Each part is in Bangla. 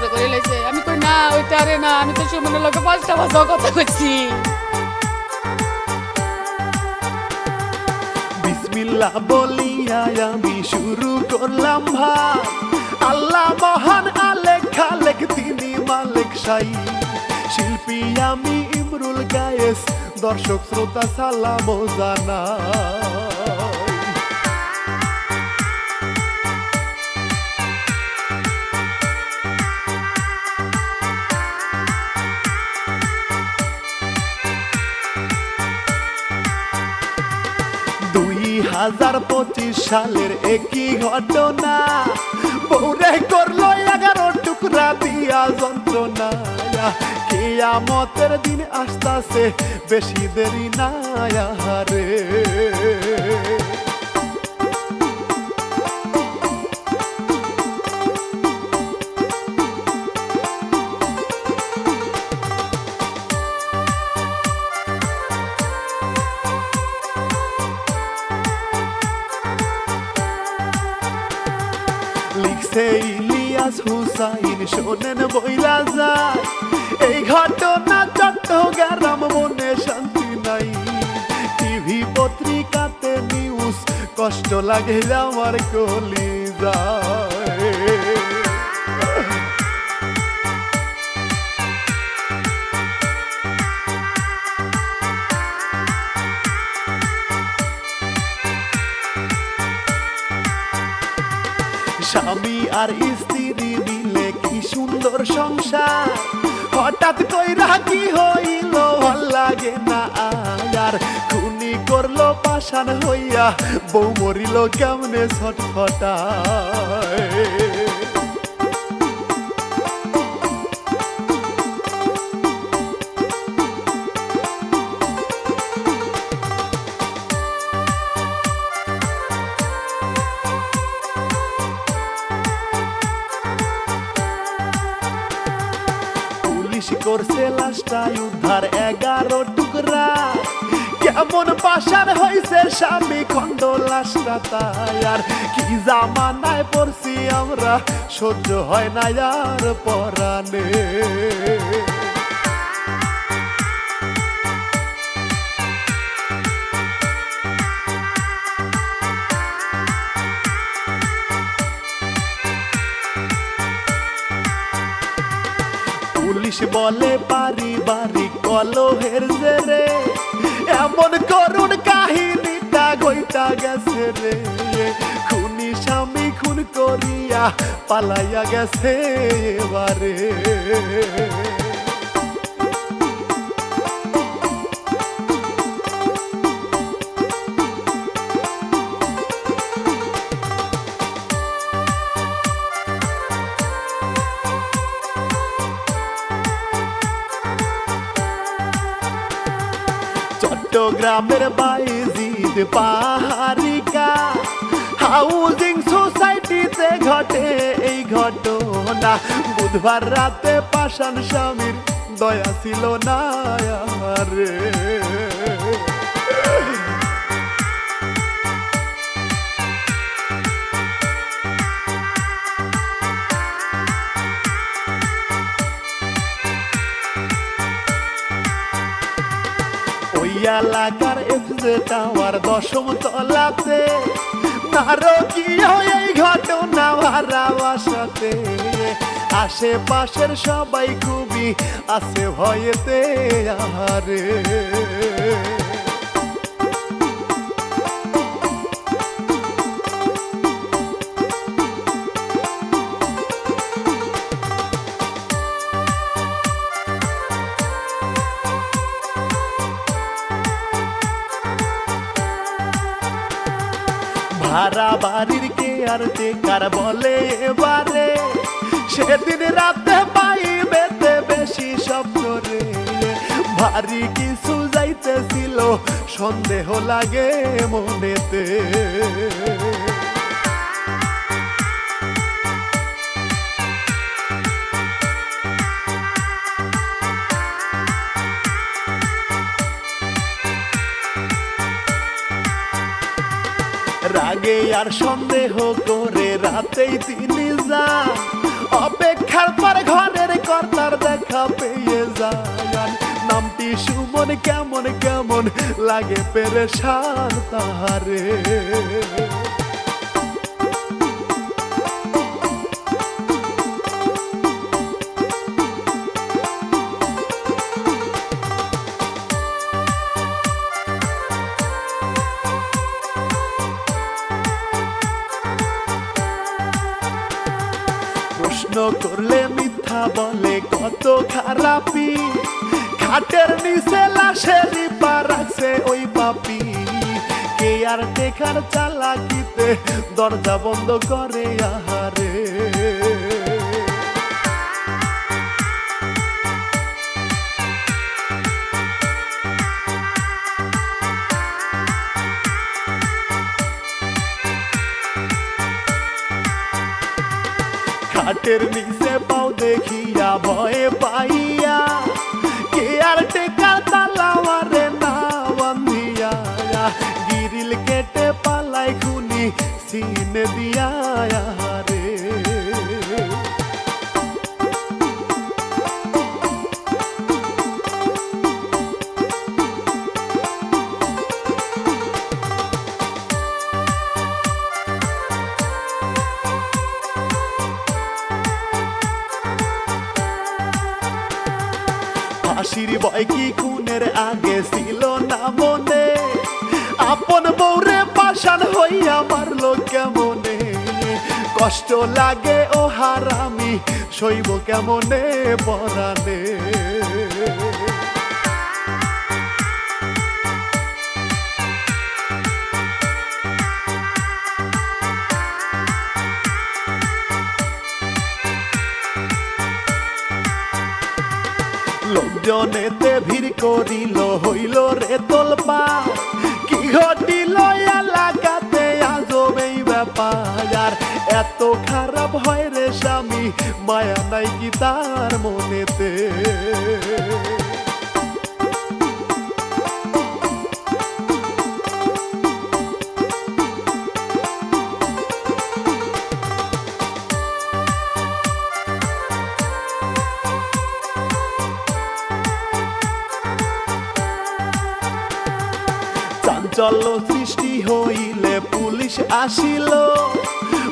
আপনি করে লাইছে। আমি কই না ওইটা আরে না, আমি তো সুমনের লগে ৫টা ভাষাও কথা কইছি। বিসমিল্লাহ বলিয়া আমি শুরু করলাম ভাই, আল্লাহ মহান আলেক খালেক তিনি মালেক সাই। শিল্পী আমি ইমরুল গায়েস, দর্শক শ্রোতা সালাম জানাই। দুই 2025 সালের একই ঘটনা, বউরে করলো 11 টুকরা দিয়া যন্ত্রণা। কিয়ামতের দিন আসতাছে, বেশি দেরি না রে। লিখছে ইলিয়াস হুসাইন, শোনেন বইলা যায়, এই ঘটনা চট্টগ্রাম মনে শান্তি নাই। টিভি পত্রিকাতে নিউজ, কষ্ট লাগে আমার কলিজায়। স্বামী আর স্ত্রী মিলে কি সুন্দর সংসার, হঠাৎ কইরা কি হইল ভাল লাগে না আর। খুনি করলো পাষাণ হইয়া, বউ মরিল কেমনে ছটফটায়। করছে লাশটাই উদ্ধার 11 টুকরা, কেমন পাষাণ হইছে স্বামী খণ্ড লাশটা তাই। আর কি জামানায় পড়ছি আমরা, সহ্য হয় না আর পরাণে। পুলিশ বলে পারিবারিক কলহের জেরে, এমন করুণ কাহিনীটা গইটা গেছে রে। খুনি স্বামী খুন করিয়া পালাইয়া গেছে এবারে। চট্টগ্রামের বাইজিদ পাহাড়িকা হাউজিং সোসাইটিতে ঘটে এই ঘটনা। বুধবার রাতে পাষাণ স্বামীর দয়া ছিল না রে। এলাকার এফজে টাওয়ার 10ম তলাতে নারকীয় এই ঘটনা ভাড়াবাসাতে। আশেপাশের সবাই খুবই আছে ভয়েতে আহারে। ভাড়া বাড়ির কে আর টেকার বলে এবারে, সেদিন রাতে পাইবেতে বেশি শব্দ রে। ভারী কিছু যাইতেছিল, সন্দেহ লাগে মনেতে। রাগে আর সন্দেহ করে রাতেই তিনি যান, অপেক্ষার পর ঘরের কর্তার দেখা পেয়ে যায় নামটি সুমন কেমন কেমন লাগে পেরেশান তাহারে প্রশ্ন করলে মিথ্যা বলে কত খারাপি খাটের নিচে লাশেরই পা রাখছে ওই পাপি কে আর টেকার চালাকিতে দরজা বন্ধ করে আহারে খাটের নিচে পাও দেখিয়া ভয়ে পাইয়া কে আর টেকার তালা মারে না বান্ধিয়া গিরিল কেটে পালাই খুনি সিনে দিয়া রে ফাঁসির ভয় কি খুনের আগে ছিল না মনে আপন বউরে পাষাণ হইয়া মারলো কেমনে কষ্ট লাগে ও হারামি সইব কেমনে পরাণে লোকজনেতে ভিড় করিল হইল রে তোলপা কি ঘটিল এলাকাতে আজব এই ব্যাপার এত খারাপ হয় রে স্বামী মায়া নাই কি তার মনেতে চাঞ্চল্য সৃষ্টি হইলে পুলিশ আসিল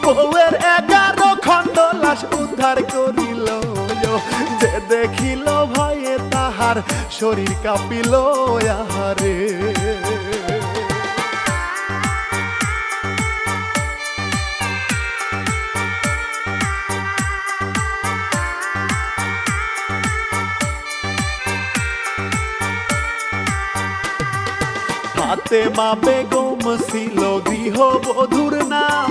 বউয়ের 11 খণ্ড লাশ উদ্ধার করিল যে দেখিল ভয়ে তাহার শরীর কাঁপিল আহারে ফাতেমা বেগম ছিল গৃহবধূর নাম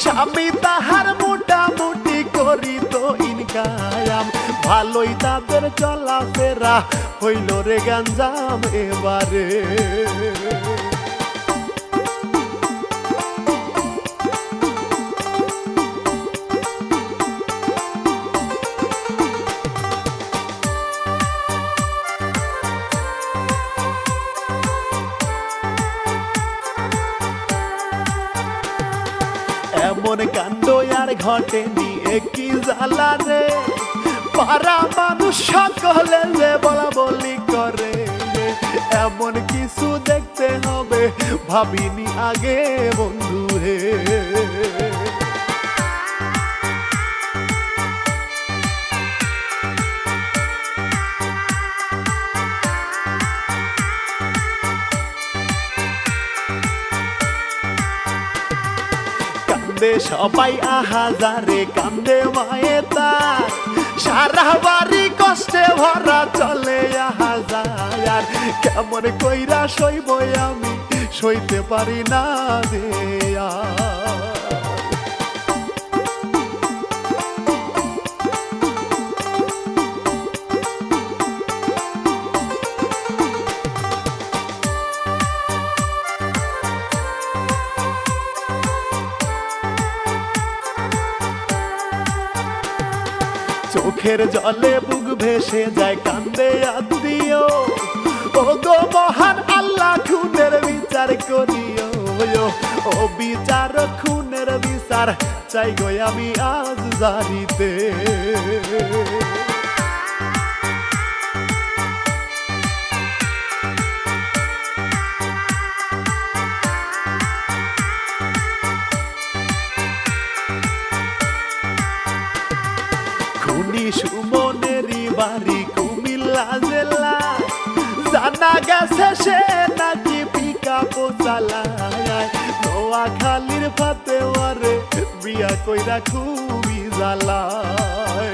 স্বামী তাহার মোটামুটি করিত ইনকাম ভালোই তাদের চলাফেরা হইল রে গাঞ্জাম এবারে এমন কাণ্ড আর ঘটেনি একই জ্বালা রে পাড়া মানুষ সকলে যে বলা বলি করে এমন কিছু দেখতে হবে ভাবিনি আগে বন্ধু হে কান্দে সবাই আহাজারে কান্দে মায়ে তার সারা বাড়ি কষ্টে ভরা চলে আহাজার কেমন কইরা সইব আমি সইতে পারি না দেয়া চোখের জলে বুক ভেসে যায় কান্দে আত্মীয় ও গো মহান আল্লাহ খুনের বিচার করিও ও বিচার খুনের বিচার বিচার চাই গো আমি আজ জানিতে। খুনি সুমনেরই বাড়ি কুমিল্লা জেলা, জানা গেছে সে নাকি পিকআপ চালায়। নোয়াখালীর ফাতেওয়ারে বিয়া কইরা খুবই জ্বালায়।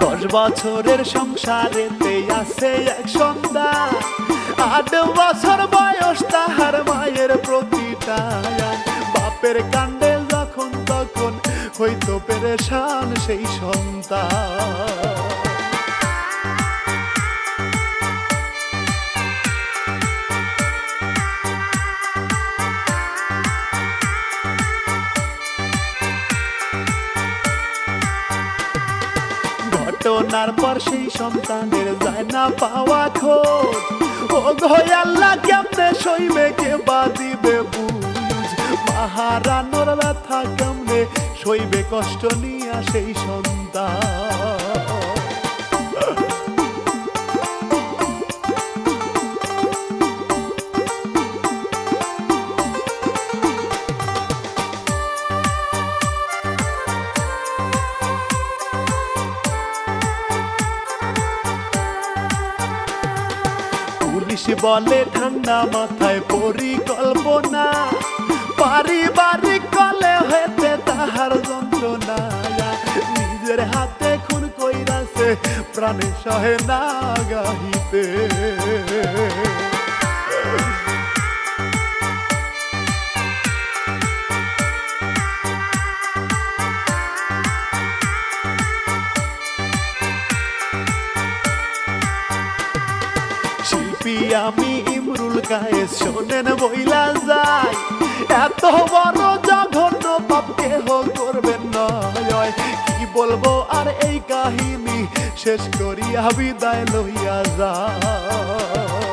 দশ বছরের সংসারেতে আছে এক সন্তান, 8 বছর বয়স তাহার মায়ের প্রতিটায়। বাপের কাণ্ডে যখন তখন হইতো পেরেশান সেই সন্তান। ঘটনার পর সেই সন্তানের যায় না পাওয়া খোঁজ। ও গো আল্লাহ কেমনে সইবে কে বা দিবে বুঝ। মাহারানোর ব্যথা কেমনে সইবে কষ্ট নিয়া সেই সন্তান। পুলিশ বলে ঠান্ডা মাথায় পরিকল্পনা, পারিবারিক কলে হইতে তাহার যন্ত্রণা। নিজের হাতে খুন কইরাছে প্রাণে সহে না গাহিতে। শিল্পী আমি ইমরুল কায়েস শোনেন বইলা যাই, এত বড় জঘন্য পাপ কেহ করবেন নয়। কি বলবো আর এই কাহিনী শেষ করিয়া বিদায় লইয়া যায়।